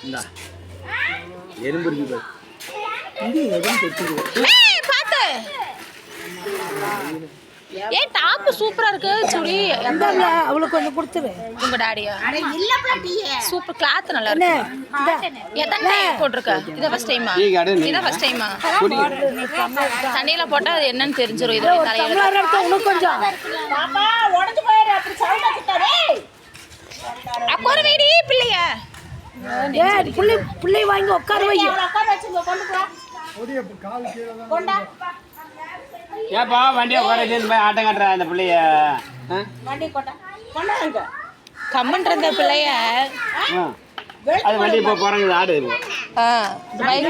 இந்தா எறும்பு இருக்கு பாரு. இங்க எறும்பு தெரியுது. பாத்து. ஏய் டாப் சூப்பரா இருக்கு சுடி. எந்தல அவளுக்கு கொஞ்சம் கொடுத்துரு. உங்க டாடியா? அட இல்ல பிளட்டி. சூப்பர் கிளாத் நல்லா இருக்கு. எத்தனை போட்டுருக்க? இத ஃபர்ஸ்ட் டைமா? இத ஃபர்ஸ்ட் டைமா? தண்ணில போட்டா அது என்னன்னு தெரிஞ்சிரும். இது தலையில எடுத்து உனக்கு கொஞ்சம். பாப்பா உடைஞ்சு போயிரு அப்படி சவுண்ட் வச்சிட்டாரே. அக்கோர வேடி பிள்ளைய. ஏய் புள்ளை வாங்கி உட்கார வை. உட்கார வச்சுங்க கொண்டு போ. ஒடிய கால் கீழ தான். கொண்டா. ஏப்பா வண்டியை உட்கார வச்சு இந்த மாதிரி ஆட்டம் காட்டுற அந்த பிள்ளைய வண்டி கொண்டா. கொண்டாங்க. கம்மன்ற இந்த பிள்ளைய. அது வண்டி இப்போ போறாங்க ஆடு. இந்த பைக்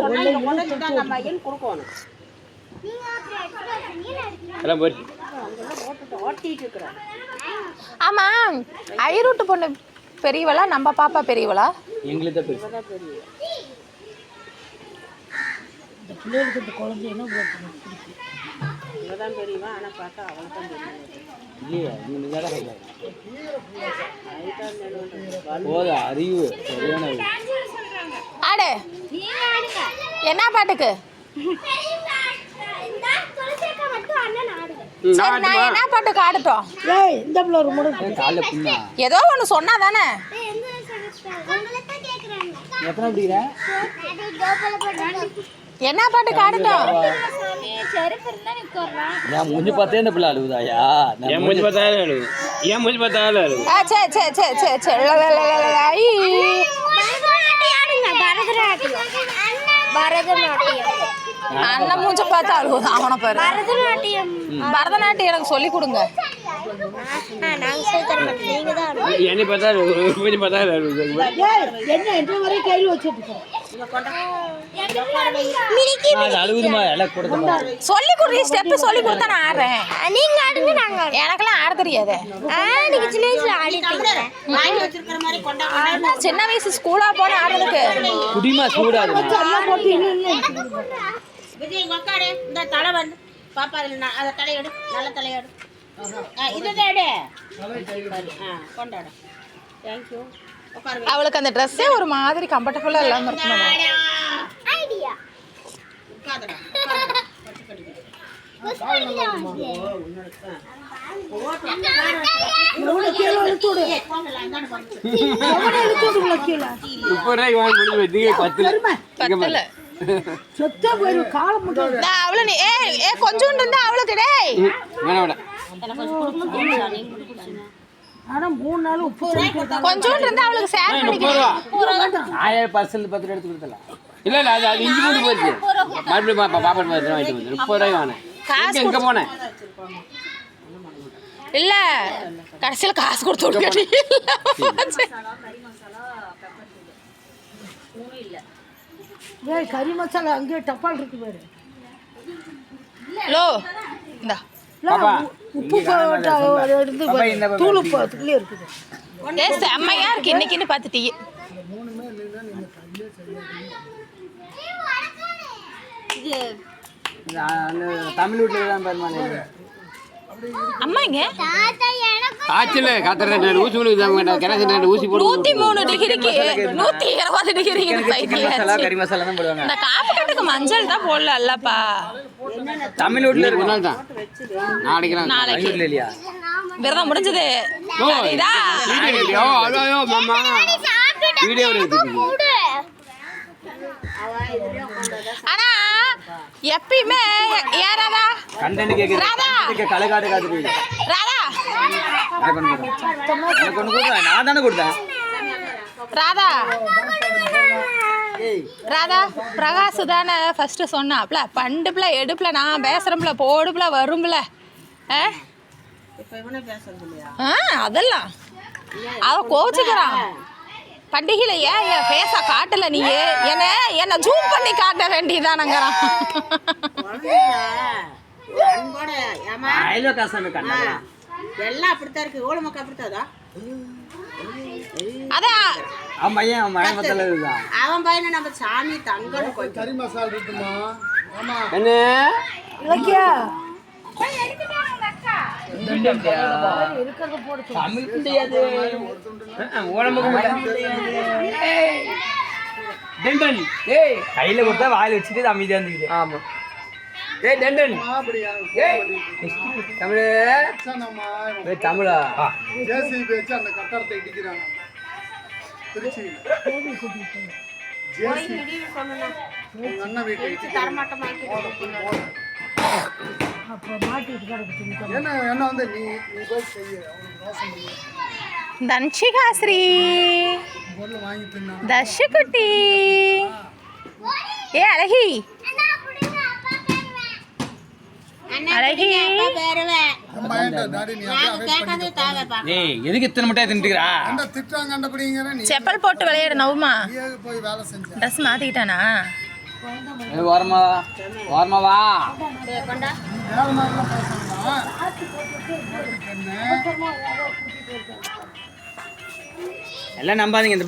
கொண்டாங்க நம்ம ஏன் குறுக்கணும். எல்லாம் போய் ஓட்டிட்டு இருக்கறோம். ஆமா ஐரூட்டு பொண்ணு பெரியவளா நம்ம பாப்பா பெரியவளா? எங்களுக்கு தான் பெரிய. இந்த பிள்ளைகளுக்கு இந்த குழந்தை என்ன பிடிக்கும்? இவதான் பெரியவா ஆனா பார்த்தா அவள தான் தெரியும். இல்லையா நீங்க தான் சொல்லுங்க. போதா அறிவு சரியான அறிவு. ஆடு. என்ன பாட்டுக்கு? சரி நான் என்ன பாட்டுக்கு ஆடட்டும்? ஏய் இந்த பிள்ளை ஒரு முறை கால்ல புண்ணா. ஏதோ ஒன்று சொன்னா தானே. எத்தனை படிக்கிற? என்ன பாட்டுக்கு ஆடட்டும்? நான் மூஞ்சி பார்த்தே இந்த பிள்ளை அழுகுதாயா? என் மூஞ்சி பார்த்தாலும் அழுகுது. என் மூஞ்சி பார்த்தாலும் அழுகுது. சரி சரி சரி சரி சரி. அண்ணன் மூஞ்ச பார்த்து அழுகுது. அவனை பாரு. பரதநாட்டியம் எனக்கு சொல்லி கொடுங்க. என்னை பார்த்தாலும் மூஞ்சி பார்த்தாலும் அழுகுது. என்ன என்ற வரை கையில் வச்சுட்டு அழுகுதுமா எல்லாம் கொடுத்தமா சொல்லி கொடுறீ ஸ்டெப் சொல்லி கொடுத்தா நான் ஆடுறேன். நீங்க ஆடுங்க நாங்க எனக்கெல்லாம் ஆட தெரியாது. நீங்க சின்ன வயசுல ஆடிட்டீங்க. வாங்கி வச்சிருக்கிற மாதிரி கொண்டாங்க. சின்ன வயசு ஸ்கூலா போன ஆடுறதுக்கு. குடிமா சூடாது. விஜய் உட்காரு. இந்த தலை வந்து பாப்பா அதுல அத தலையெடு. நல்ல தலையெடு. இதுதான் எடு. கொண்டாடு. Thank you. உட்காரு. அவளுக்கு அந்த ட்ரெஸ்ஸே ஒரு மாதிரி கம்ஃபர்டபுளா இல்லாம இருக்குமா? ஐடியா. உட்காருடா. கொஞ்சோண்டு இருந்தா அவளுக்கு ஆனா 3 நாள் உப்பு கொஞ்சோண்டு இருந்தா அவளுக்கு ஷேர் பண்ணிக்கலாம். 1000 பார்சல் 10 எடுத்து கொடுத்தலாம். இல்ல இல்ல அது இஞ்சி பூண்டு போச்சு. மறுபடியும் பாப்பா வாங்கிட்டு வந்து 30 ரூபாய் வானே. காசு எங்க போனே? இல்ல கடைசில காசு கொடுத்து விட்டுட்டீ. ஏய் கறி மசாலா அங்கே டப்பால் இருக்கு பாரு. லோ இந்தா பாப்பா உப்பு போட்டு எடுத்து தூள் உப்பு அதுக்குள்ளே இருக்குது. செம்மையா இருக்கு இன்னைக்குன்னு பார்த்துட்டீங்க. தமிழ் வீட்டுல தான் பெருமாள் அம்மா இங்க காய்ச்சல் காத்துற ஊசி ஊசி போட்டு 103 டிகிரிக்கு 120 டிகிரிக்கு கறி மசாலா தான் போடுவாங்க. இந்த காப்பு கட்டுக்கு மஞ்சள் தான் போடல அல்லப்பா. தமிழ் வீட்டுல இருக்கு நாள் தான் நாளைக்கு இல்லையா விரதம் முடிஞ்சது. வீடியோ ஆனா எப்பயுமே ஏறாதா கண்டென்ட் கேக்குது கலகாடு காது ராதா நான் தானே கொடுத்தேன். ராதா ராதா பிரகாஷ் தானே ஃபர்ஸ்ட் சொன்னாப்ல பண்டுப்ல எடுப்புல நான் பேசுறேன்ல போடுப்புல வரும்ல. அதெல்லாம் அவ கோச்சுக்கிறான். பண்டிகையில ஏன் என் பேச காட்டல நீ என்ன ஜூம் பண்ணி காட்ட வேண்டியதானங்கிறான். எல்லாம் அப்படித்தான் இருக்கு. ஓலமக்கா அப்படித்தாதா? அதான் அவன் பையன் அவன் பையனை நம்ம சாமி தங்கணும். கொஞ்சம் கறி மசாலா இருக்குமா? ஆமா என்ன இலக்கியா தமிழ் தெரியாது. டெண்டன் ஏய் கையில கொடுத்தா வாயில வச்சுட்டு அமைதியா இருந்துக்குது. ஆமா ஏய் டெண்டன் அப்படியா ஏய் தமிழ் நம்ம ஏய் தமிழா ஜேசிபி வச்சு அந்த கட்டடத்தை இடிக்கிறாங்க திருச்சி ஜேசிபி உங்க அண்ணன் வீட்டை என்ன வந்து நீ போய் செய்ய அவனுக்கு ரோசம் பண்ணி தன்ஷிகாஸ்ரீ பொருள் வாங்கி தின்னா தர்ஷகுட்டி ஏ அழகி அழகி ஏய் எதுக்கு இத்தனை மிட்டாய் தின்னுக்கிறா திட்டாங்க கண்டபடிங்கிற நீ செப்பல் போட்டு விளையாடு நவுமா போய் வேலை செஞ்ச ட்ரெஸ் மாத்திக்கிட்டானா ஓரமா ஓரமா வா வேலை மாதிரிலாம் பேசணுமா எல்லாம் நம்பாதீங்க இந்த